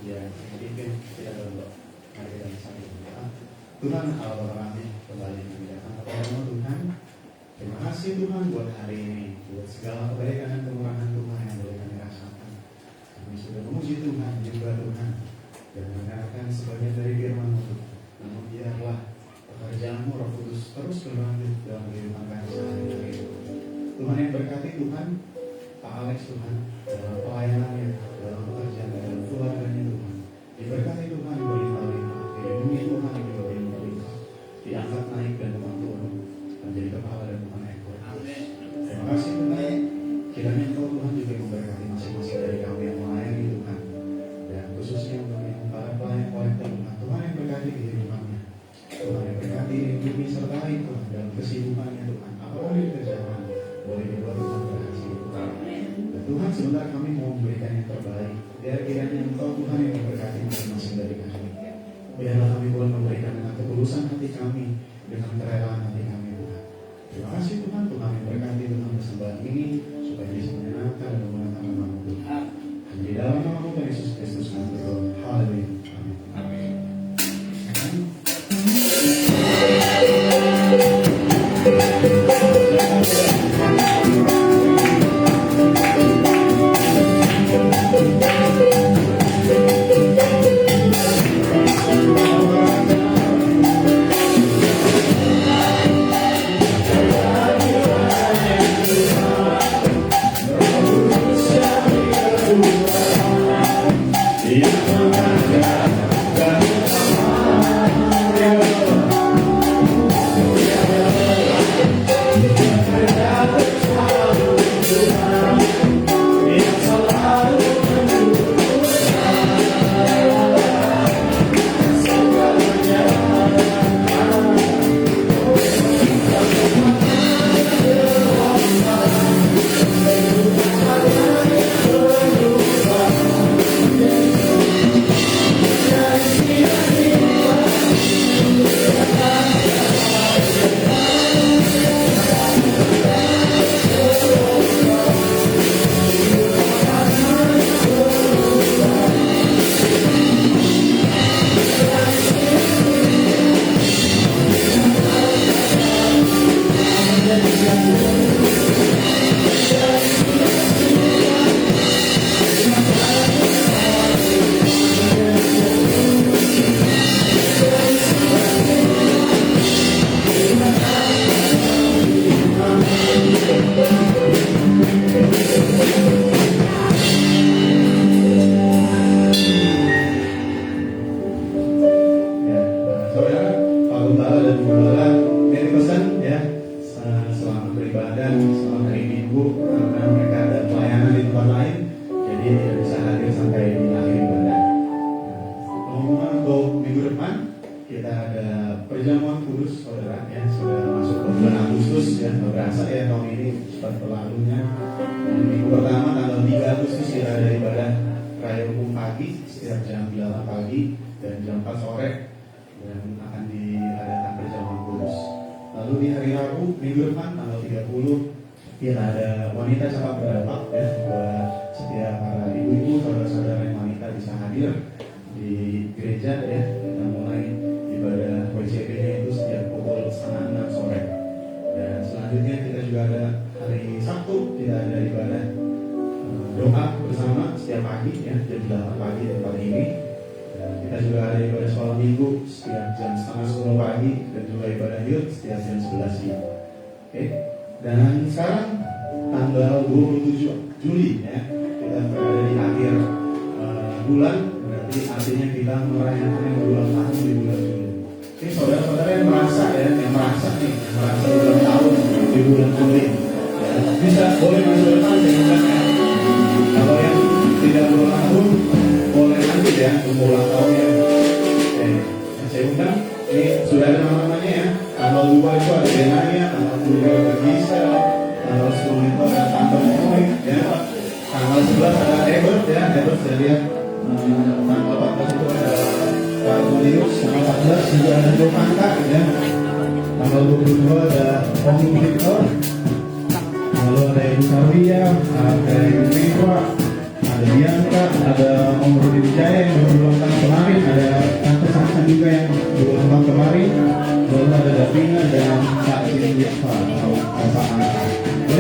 Ya, jadi kita berdoa. Mari kita bersatu berdoa. Tuhan Allah kami kembali mengerjakan apa Tuhan. Terima kasih Tuhan buat hari ini, buat segala kebaikan dan kemurahan Tuhan yang boleh kami rasakan. Kami sudah memuji Tuhan, menyembah Tuhan, dan mendengarkan sebagian dari firman-Mu. Namun biarlah pekerjaanmu Roh Kudus terus berlanjut dalam kehidupan kami sehari-hari. Tuhan yang berkati Tuhan, Pak Alex Tuhan, dalam pelayanannya, dalam pekerjaan, dalam keluarganya Tuhan. Diberkati Tuhan, berlimpah-limpah, dilindungi Tuhan, juga berlimpah-limpah, diangkat naik dan Tuhan turun, menjadi kepala dan Tuhan ekor. Terima kasih Tuhan, kiranya Engkau Tuhan juga memberkati masing-masing dari kami yang melayani Tuhan, dan khususnya untuk yang para pelayan-pelayan Tuhan, Tuhan yang berkati kehidupannya, Tuhan yang berkati hidupi sertai Tuhan dalam kesibukannya Tuhan, apapun yang dikerjakan, boleh dibuat Tuhan berhasil. Dan Tuhan sebentar kami mau memberikan yang terbaik, biar kiranya Engkau Tuhan yang memberkati masing-masing dari kami. Biarlah kami boleh memberikan dengan ketulusan hati kami, dengan kerelaan hati kami Tuhan. Terima kasih Tuhan, Tuhan yang berkati Tuhan persembahan ini, supaya bisa menyenangkan dan menggunakan nama Tuhan. Di dalam nama Tuhan Yesus Kristus kami berdoa. Haleluya. Amin.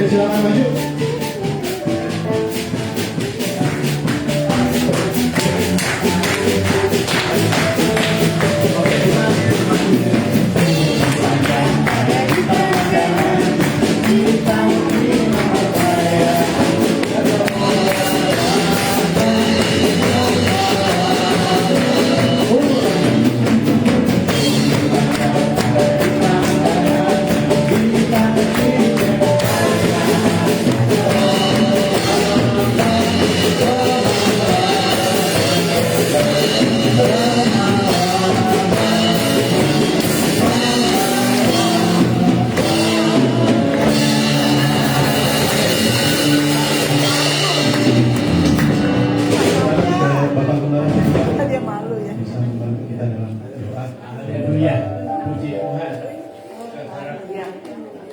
Silakan maju. Oke, kita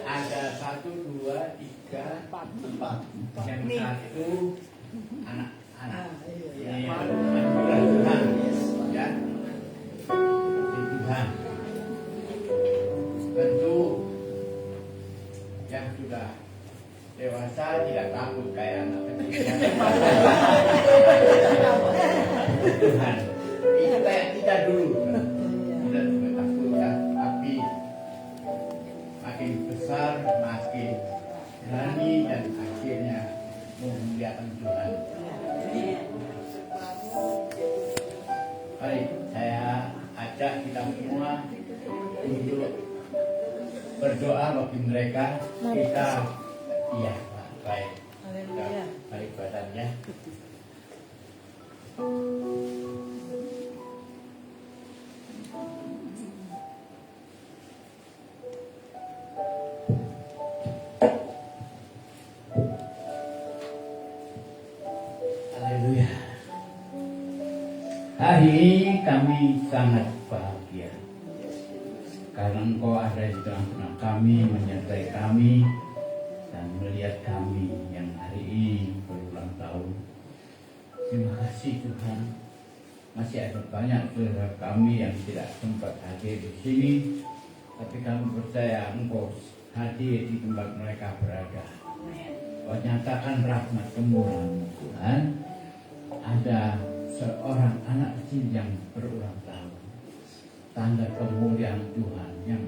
Ada 1, 2, 3, 4. Yang satu anak-anak. Ini anugerah Tuhan, ya. Di Tuhan. Tentu yang sudah dewasa tidak takut kayak anak kecil. Tuhan. Itu kayak kita dulu. Sudah takut ya, tapi makin besar makin berani dan akhirnya memuliakan Tuhan. Mari saya ajak kita semua untuk berdoa bagi mereka. Kita iya Pak, baik. Baik badannya. Haleluya. Hari ini kami sangat bahagia karena Engkau ada di tengah-tengah kami, menyertai kami dan melihat kami yang hari ini berulang tahun. Terima kasih Tuhan. Masih ada banyak saudara kami yang tidak sempat hadir di sini, tapi kami percaya Engkau hadir di tempat mereka berada. Kau nyatakan rahmat kemurahan Tuhan. Ada seorang anak kecil yang berulang tahun, tanda kemuliaan Tuhan yang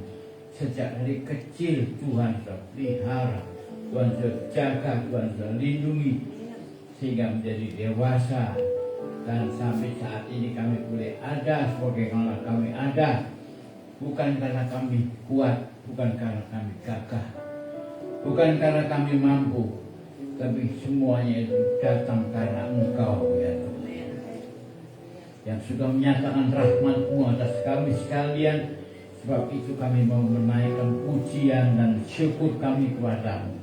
sejak dari kecil Tuhan sudah pelihara, Tuhan sudah jaga, Tuhan sudah lindungi sehingga menjadi dewasa, dan sampai saat ini kami boleh ada sebagaimana kami ada, bukan karena kami kuat, bukan karena kami gagah, bukan karena kami mampu, tapi semuanya itu datang karena Engkau ya Tuhan, yang sudah menyatakan rahmat-Mu atas kami sekalian. Sebab itu kami mau menaikkan pujian dan syukur kami kepada-Mu.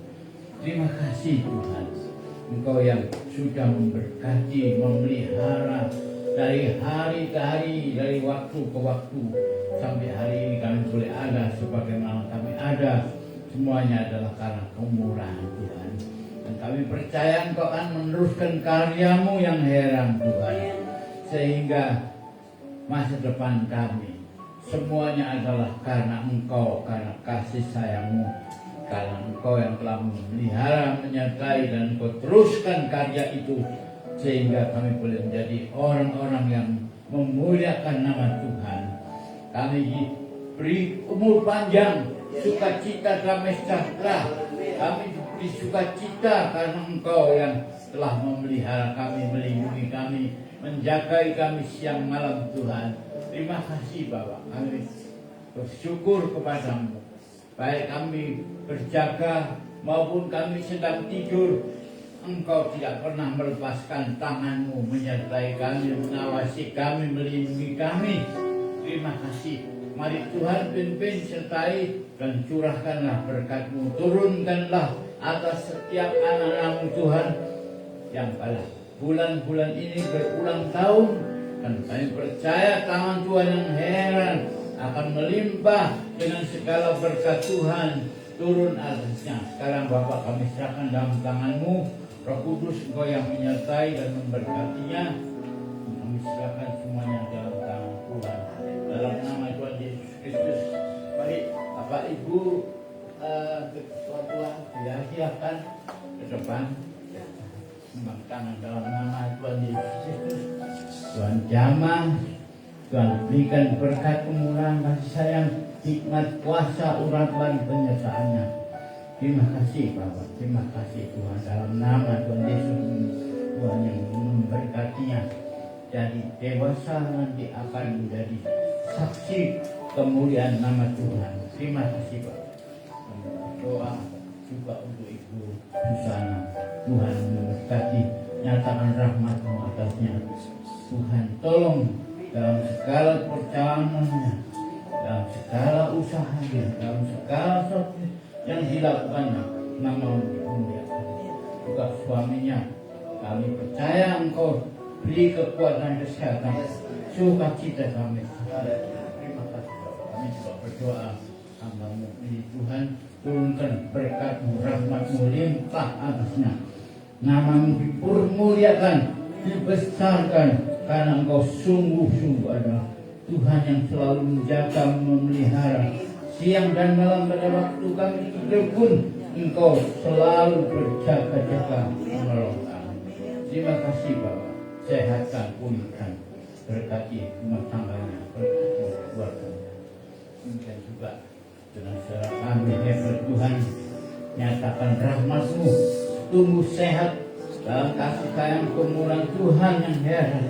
Terima kasih Tuhan, Engkau yang sudah memberkati, memelihara dari hari ke hari, dari waktu ke waktu, sampai hari ini kami boleh ada sebagaimana kami ada. Semuanya adalah karena kemurahan Tuhan. Dan kami percaya Engkau akan meneruskan karya-Mu yang heran Tuhan, sehingga masa depan kami semuanya adalah karena Engkau, karena kasih sayang-Mu, karena Engkau yang telah memelihara, menyertai, dan Engkau teruskan karya itu sehingga kami boleh menjadi orang-orang yang memuliakan nama Tuhan. Kami diberi umur panjang, sukacita, damai sejahtera. Kami diberi sukacita karena Engkau yang telah memelihara kami, melindungi kami, menjagai kami siang malam Tuhan. Terima kasih Bapak, kami bersyukur kepada-Mu. Baik kami berjaga maupun kami sedang tidur, Engkau tidak pernah melepaskan tangan-Mu, menyertai kami, mengawasi kami, melindungi kami. Terima kasih. Mari Tuhan pimpin, sertai, dan curahkanlah berkat-Mu. Turunkanlah atas setiap anak-anak-Mu Tuhan yang pada bulan-bulan ini berulang tahun, dan kami percaya tangan Tuhan yang heran akan melimpah dengan segala berkat Tuhan turun atasnya. Sekarang Bapak kami serahkan dalam tangan-Mu, Roh Kudus Engkau yang menyertai dan memberkatinya. Kami serahkan semuanya dalam tangan Tuhan, dalam nama Tuhan Yesus Kristus. Mari Bapak Ibu ketua Tuhan silakan ke depan, sembah tangan dalam nama Tuhan Yesus Kristus. Tuhan jamah, Tuhan berikan berkat kemurahan kasih sayang, hikmat, kuasa, urapan, penyertaannya. Terima kasih Bapak, terima kasih Tuhan, dalam nama Tuhan Yesus, Tuhan yang memberkatinya jadi dewasa, nanti akan menjadi saksi kemuliaan nama Tuhan. Terima kasih Bapak. Doa juga untuk Ibu Susana, Tuhan memberkati, nyatakan rahmat-Mu atasnya. Tuhan tolong dalam segala perjalanannya, dalam segala usahanya, dalam segala sesuatu yang dilakukannya, nama-Mu dimuliakan. Juga suaminya, kami percaya Engkau beri kekuatan kesehatan, sukacita kami. Terima kasih Bapak. Kami juga berdoa hamba-Mu ini Tuhan, turunkan berkat-Mu, rahmat-Mu limpah atasnya. Nama-Mu dipermuliakan, dibesarkan, karena Engkau sungguh-sungguh adalah Tuhan yang selalu menjaga, memelihara. Siang dan malam pada waktu kami tidur pun Engkau selalu berjaga-jaga menolong kami. Terima kasih Bapak, sehatkan, pulihkan, berkati rumah tangganya, berkati keluarganya. Demikian juga dengan saudara kami, hebat Tuhan, nyatakan rahmat-Mu, tumbuh sehat dalam kasih sayang kemurahan Tuhan yang heran.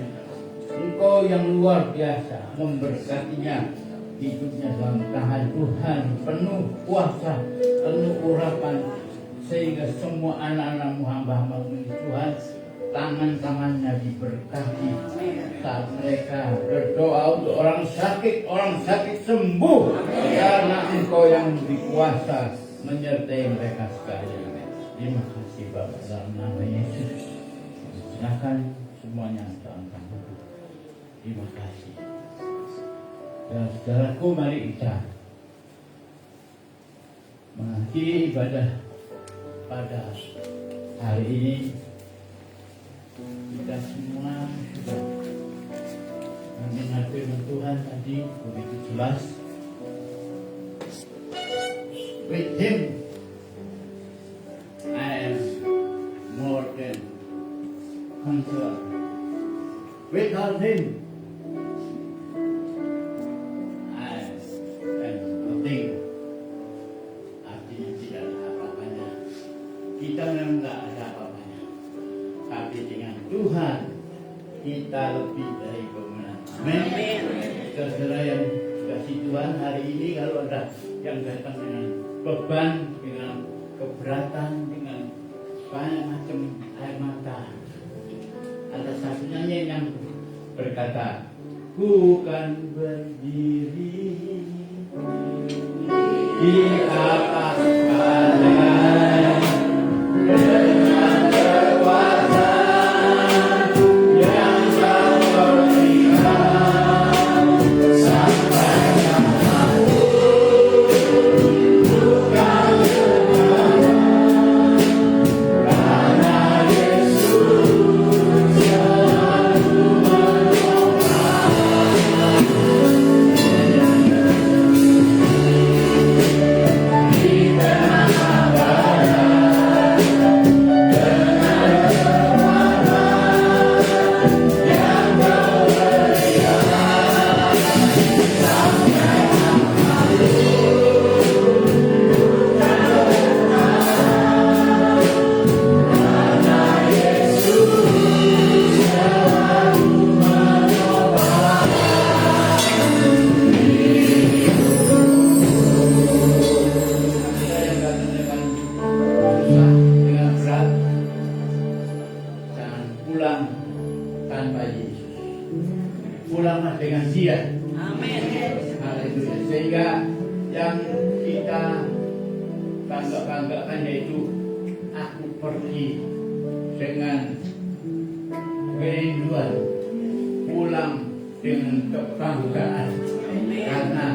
Engkau yang luar biasa memberkatinya, hidupnya dalam tangan Tuhan, penuh kuasa, penuh urapan, sehingga semua anak-anak-Mu, hamba-hamba-Mu Tuhan, tangan-tangannya diberkati saat mereka berdoa untuk orang sakit sembuh, karena Engkau yang berkuasa menyertai mereka sekalian. Terima kasih Bapak, dalam nama Yesus. Silakan semuanya angkat duduk. Terima kasih. Dan saudaraku, mari kita mengakhiri ibadah pada hari ini. Kita semua sudah mendengar firman Tuhan tadi begitu jelas. With Him I am more than conqueror. Without Him I am nothing. Artinya tidak ada apa-apanya. Kita memang tidak ada apa-apanya, tapi dengan Tuhan kita lebih dari pemenang. Amin. Saudara yang dikasih Tuhan, hari ini kalau ada yang datang dengan beban, dengan keberatan, dengan banyak macam air mata, ada satu nyanyian yang berkata, ku kan berdiri di atas badai dengan kekuatan yang tak terlihat, sampai aku bukan karena Yesus selalu dengan berat, jangan pulang tanpa Yesus. Pulanglah dengan Dia. Amin. Haleluya. Sehingga yang kita bangga-banggakan yaitu aku pergi dengan kerinduan, pulang dengan kebanggaan, karena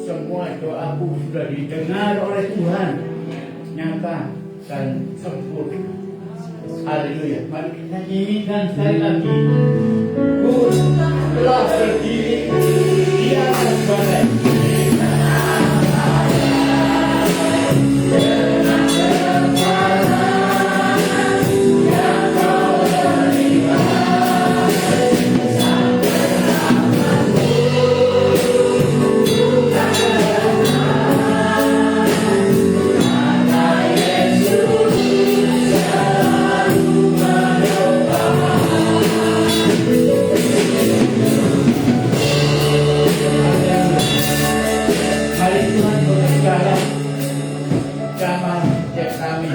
semua doaku sudah didengar oleh Tuhan, nyata dan sempurna. Haleluya. Mari kita nyanyikan sekali lagi. Ku telah berdiri di atas badai. Mari Tuhan berbicara sama setiap kami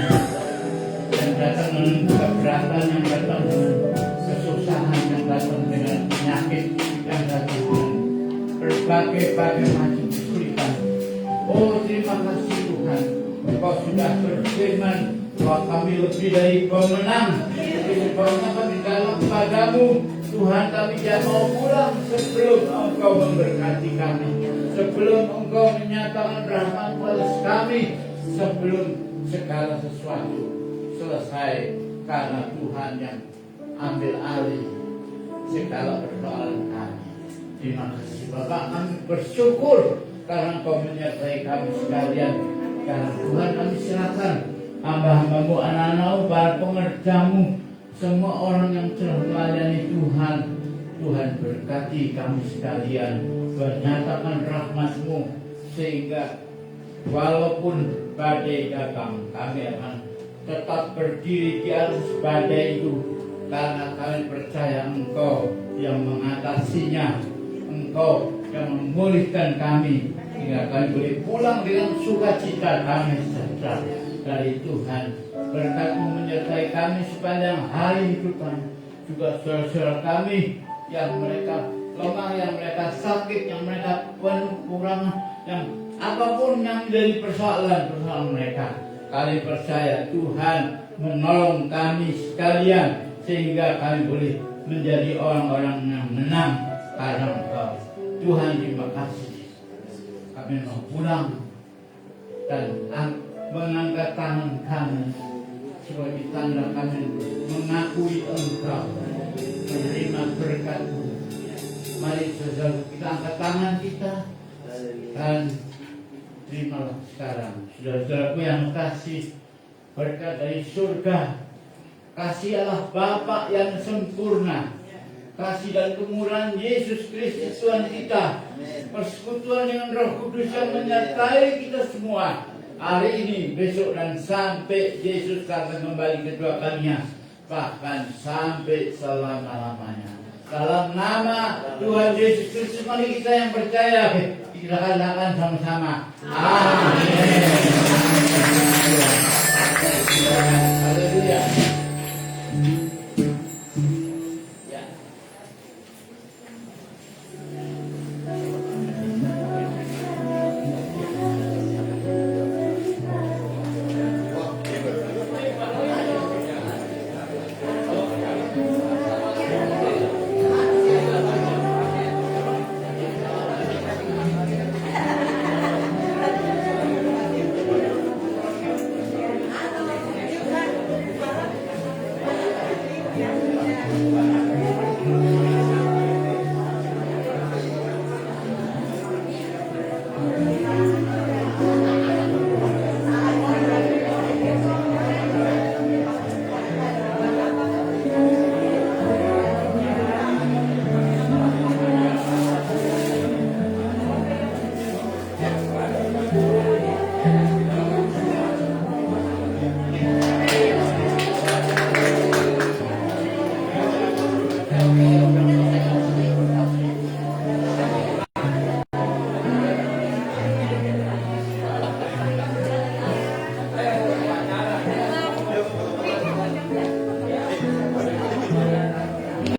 yang datang dengan keberatan, yang datang dengan kesusahan, yang datang dengan penyakit, yang datang dengan berbagai macam kesulitan. Oh, terima kasih Tuhan, Engkau sudah berfirman bahwa kami lebih dari pemenang. Bahwa kami dalam padamu Tuhan, kami tidak mau pulang sebelum Engkau memberkati kami. sebelum Engkau menyatakan rahmat atas kami, sebelum segala sesuatu selesai, karena Tuhan yang ambil alih segala persoalan kami. Terima kasih Bapak, kami bersyukur karena Engkau menyertai kami sekalian. Karena Tuhan kami serahkan hamba-hambamu, anak-anakmu, para pengerjamu, semua orang yang telah melayani Tuhan. Tuhan berkati kami sekalian, menyatakan rahmat-Mu, sehingga walaupun badai datang, kami akan tetap berdiri di atas badai itu, karena kami percaya Engkau yang mengatasinya, Engkau yang memulihkan kami, hingga kami boleh pulang dengan sukacita, damai sejahtera dari Tuhan. Berkat-Mu menyertai kami sepanjang hari hidup kami, juga saudara-saudara kami yang mereka lemah, yang mereka sakit, yang mereka penuh kekurangan, yang apapun yang menjadi persoalan mereka, kami percaya Tuhan menolong kami sekalian, sehingga kami boleh menjadi orang-orang yang menang karena Engkau. Tuhan, terima kasih. Kami mau pulang dan mengangkat tangan kami sebagai tanda kami mengakui Engkau, menerima berkat-Mu. Mari saudara, kita angkat tangan kita dan terimalah sekarang. Saudara-saudaraku yang kasih, berkat dari surga, kasih Allah Bapa yang sempurna, kasih dan kemurahan Yesus Kristus Tuhan kita, persekutuan dengan Roh Kudus yang menyertai kita semua hari ini, besok, dan sampai Yesus akan kembali kedua kalinya, bahkan sampai selama-lamanya. Dalam nama Tuhan Yesus Kristus, mari kita yang percaya kita katakan sama-sama, amin.